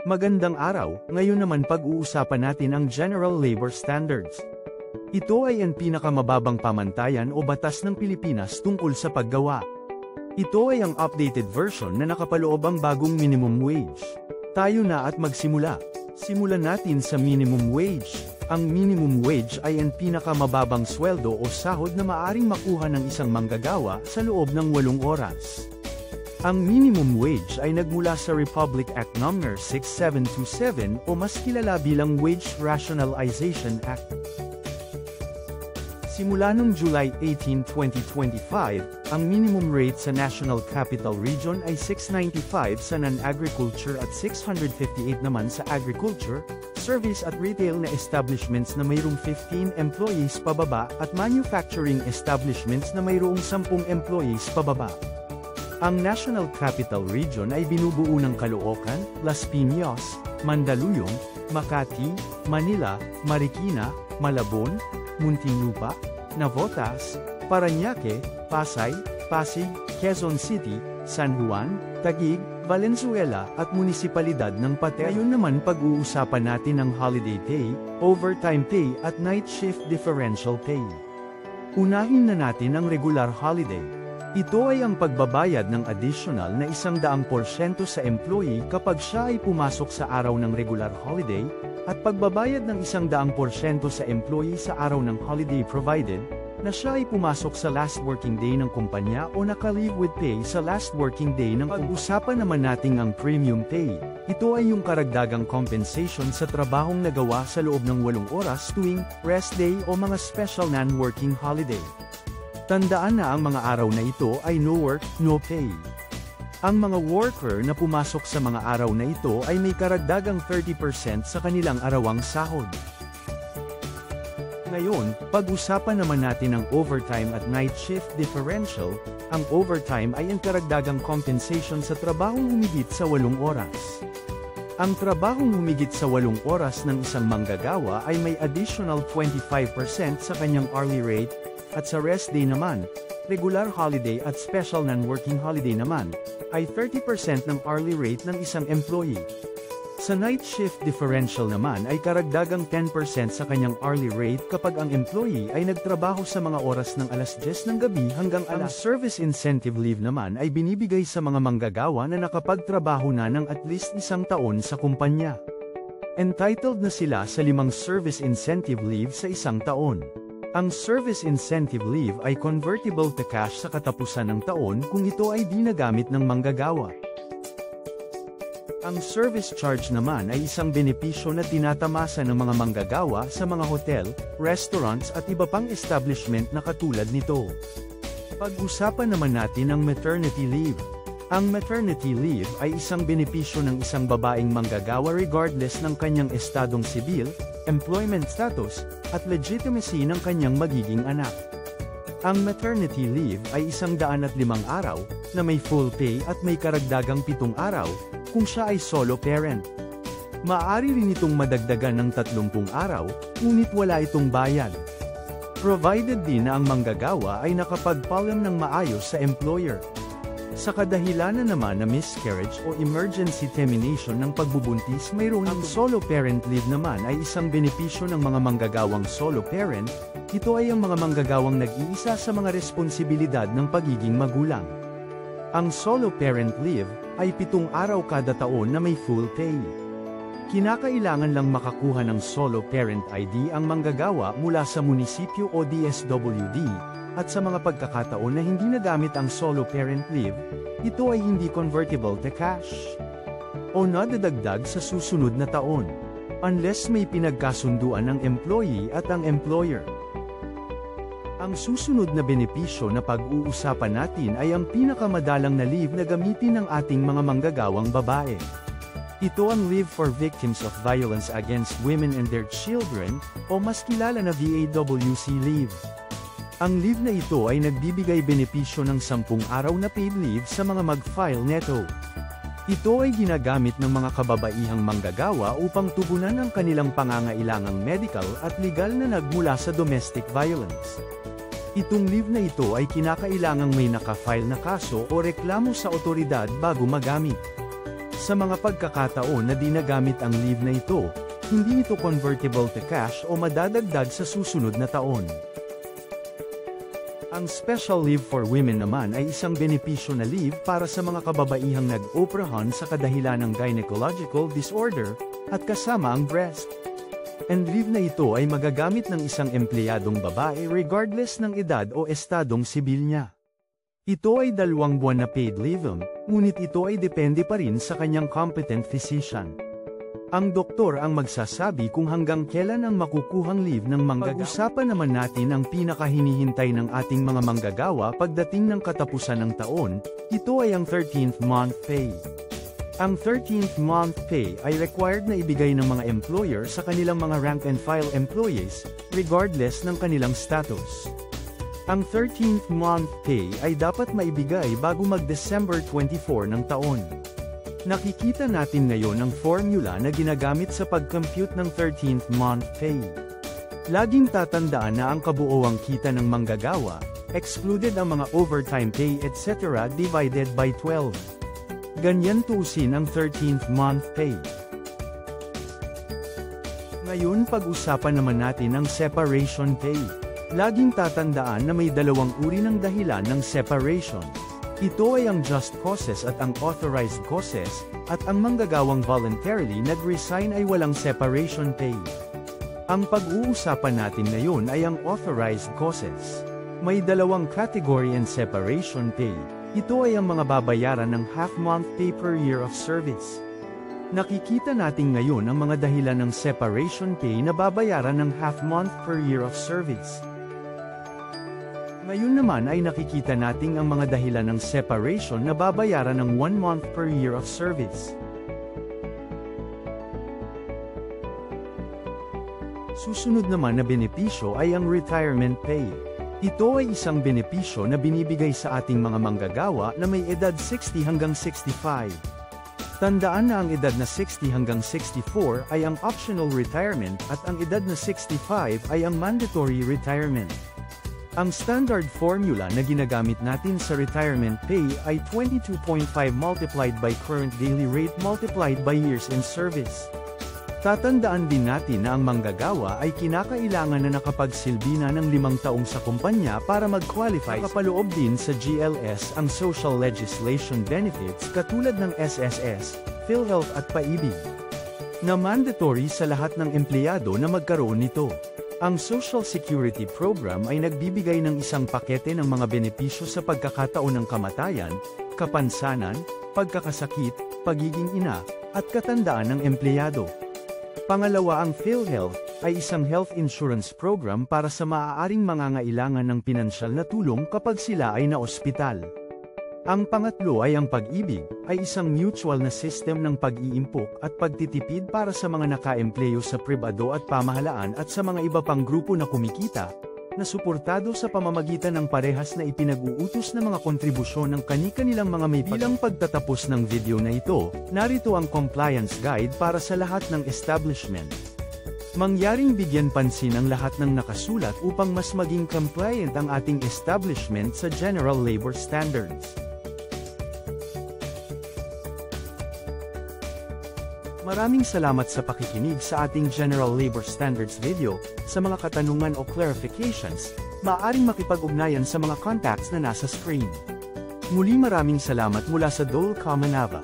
Magandang araw, ngayon naman pag-uusapan natin ang General Labor Standards. Ito ay ang pinakamababang pamantayan o batas ng Pilipinas tungkol sa paggawa. Ito ay ang updated version na nakapaloob ang bagong minimum wage. Tayo na at magsimula. Simulan natin sa minimum wage. Ang minimum wage ay ang pinakamababang sweldo o sahod na maaring makuha ng isang manggagawa sa loob ng 8 oras. Ang minimum wage ay nagmula sa Republic Act No. 6727 o mas kilala bilang Wage Rationalization Act. Simula noong July 18, 2025, ang minimum rate sa National Capital Region ay 695 sa non-agriculture at 658 naman sa agriculture, service at retail na establishments na mayroong 15 employees pababa at manufacturing establishments na mayroong 10 employees pababa. Ang National Capital Region ay binubuo ng Caloocan, Las Piñas, Mandaluyong, Makati, Manila, Marikina, Malabon, Muntinlupa, Navotas, Parañaque, Pasay, Pasig, Quezon City, San Juan, Taguig, Valenzuela at munisipalidad ng Patera. Ngayon naman pag-uusapan natin ang holiday pay, overtime pay at night shift differential pay. Unahin na natin ang regular holiday. Ito ay ang pagbabayad ng additional na 100% sa employee kapag siya ay pumasok sa araw ng regular holiday, at pagbabayad ng 100% sa employee sa araw ng holiday provided, na siya ay pumasok sa last working day ng kumpanya o naka-leave with pay sa last working day ng kumpanya. Pag-usapan naman natin ang premium pay. Ito ay yung karagdagang compensation sa trabahong nagawa sa loob ng 8 oras tuwing rest day o mga special non-working holiday. Tandaan na ang mga araw na ito ay no work, no pay. Ang mga worker na pumasok sa mga araw na ito ay may karagdagang 30% sa kanilang arawang sahod. Ngayon, pag-usapan naman natin ang overtime at night shift differential. Ang overtime ay ang karagdagang compensation sa trabahong humigit sa 8 oras. Ang trabahong humigit sa 8 oras ng isang manggagawa ay may additional 25% sa kanyang hourly rate, at sa rest day naman, regular holiday at special non-working holiday naman, ay 30% ng hourly rate ng isang employee. Sa night shift differential naman ay karagdagang 10% sa kanyang hourly rate kapag ang employee ay nagtrabaho sa mga oras ng alas 10 ng gabi hanggang alas. Ang service incentive leave naman ay binibigay sa mga manggagawa na nakapagtrabaho na ng at least 1 taon sa kumpanya. Entitled na sila sa 5 service incentive leave sa 1 taon. Ang service incentive leave ay convertible to cash sa katapusan ng taon kung ito ay di nagamit ng manggagawa. Ang service charge naman ay isang benepisyo na tinatamasa ng mga manggagawa sa mga hotel, restaurants at iba pang establishment na katulad nito. Pag-usapan naman natin ang maternity leave. Ang maternity leave ay isang benepisyo ng isang babaeng manggagawa regardless ng kanyang estadong sibil, employment status, at legitimacy ng kanyang magiging anak. Ang maternity leave ay 105 araw, na may full pay at may karagdagang 7 araw, kung siya ay solo parent. Maaari rin itong madagdagan ng 30 araw, ngunit wala itong bayad. Provided din na ang manggagawa ay nakapagpaalam ng maayos sa employer. Sa kadahilanan naman na miscarriage o emergency termination ng pagbubuntis, mayroon ang solo parent leave naman ay isang benepisyo ng mga manggagawang solo parent. Ito ay ang mga manggagawang nag-iisa sa mga responsibilidad ng pagiging magulang. Ang solo parent leave ay 7 araw kada taon na may full pay. Kinakailangan lang makakuha ng solo parent ID ang manggagawa mula sa munisipyo o DSWD. At sa mga pagkakataon na hindi nagamit ang solo parent leave, ito ay hindi convertible to cash o nadadagdag sa susunod na taon, unless may pinagkasunduan ng employee at ang employer. Ang susunod na benepisyo na pag-uusapan natin ay ang pinakamadalang na leave na gamitin ng ating mga manggagawang babae. Ito ang leave for victims of violence against women and their children, o mas kilala na VAWC leave. Ang leave na ito ay nagbibigay benepisyo ng 10 araw na paid leave sa mga mag-file neto. Ito ay ginagamit ng mga kababaihang manggagawa upang tugunan ang kanilang pangangailangang medical at legal na nagmula sa domestic violence. Itong leave na ito ay kinakailangang may naka-file na kaso o reklamo sa otoridad bago magamit. Sa mga pagkakataon na di nagamit ang leave na ito, hindi ito convertible to cash o madadagdag sa susunod na taon. Ang special leave for women naman ay isang benepisyo na leave para sa mga kababaihang nag-operahan sa kadahilan ng gynecological disorder, at kasama ang breast. And leave na ito ay magagamit ng isang empleyadong babae regardless ng edad o estadong sibil niya. Ito ay 2 buwan na paid leave, ngunit ito ay depende pa rin sa kanyang competent physician. Ang doktor ang magsasabi kung hanggang kailan ang makukuhang leave ng manggagawa. Pag-usapan naman natin ang pinakahinihintay ng ating mga manggagawa pagdating ng katapusan ng taon, ito ay ang 13th month pay. Ang 13th month pay ay required na ibigay ng mga employer sa kanilang mga rank and file employees, regardless ng kanilang status. Ang 13th month pay ay dapat maibigay bago mag-December 24 ng taon. Nakikita natin ngayon ang formula na ginagamit sa pag-compute ng 13th month pay. Laging tatandaan na ang kabuoang kita ng manggagawa, excluded ang mga overtime pay etc. divided by 12. Ganyan tuusin ang 13th month pay. Ngayon pag-usapan naman natin ang separation pay. Laging tatandaan na may dalawang uri ng dahilan ng separation. Ito ay ang just causes at ang authorized causes, at ang manggagawang voluntarily nag-resign ay walang separation pay. Ang pag-uusapan natin ngayon ay ang authorized causes. May dalawang category and separation pay. Ito ay ang mga babayaran ng half-month pay per year of service. Nakikita natin ngayon ang mga dahilan ng separation pay na babayaran ng half-month per year of service. Ngayon naman ay nakikita nating ang mga dahilan ng separation na babayaran ng 1 month per year of service. Susunod naman na benepisyo ay ang retirement pay. Ito ay isang benepisyo na binibigay sa ating mga manggagawa na may edad 60 hanggang 65. Tandaan na ang edad na 60 hanggang 64 ay ang optional retirement at ang edad na 65 ay ang mandatory retirement. Ang standard formula na ginagamit natin sa retirement pay ay 22.5 multiplied by current daily rate multiplied by years in service. Tatandaan din natin na ang manggagawa ay kinakailangan na nakapagsilbi na ng 5 taong sa kumpanya para mag-qualify. Kapaloob din sa GLS ang social legislation benefits katulad ng SSS, PhilHealth at PAIBIG, na mandatory sa lahat ng empleyado na magkaroon nito. Ang Social Security Program ay nagbibigay ng isang pakete ng mga benepisyo sa pagkakataon ng kamatayan, kapansanan, pagkakasakit, pagiging ina, at katandaan ng empleyado. Pangalawa, ang PhilHealth ay isang health insurance program para sa maaaring mangangailangan ng pinansyal na tulong kapag sila ay naospital. Ang pangatlo ay ang Pag-ibig, ay isang mutual na system ng pag-iimpok at pagtitipid para sa mga nakaempleyo sa pribado at pamahalaan at sa mga iba pang grupo na kumikita, na suportado sa pamamagitan ng parehas na ipinag-uutos na mga kontribusyon ng kani-kanilang mga may bilang pagtatapos ng video na ito, narito ang compliance guide para sa lahat ng establishment. Mangyaring bigyan pansin ang lahat ng nakasulat upang mas maging compliant ang ating establishment sa General Labor Standards. Maraming salamat sa pakikinig sa ating General Labor Standards video. Sa mga katanungan o clarifications, maaaring makipag-ugnayan sa mga contacts na nasa screen. Muli maraming salamat mula sa Dole Comanava.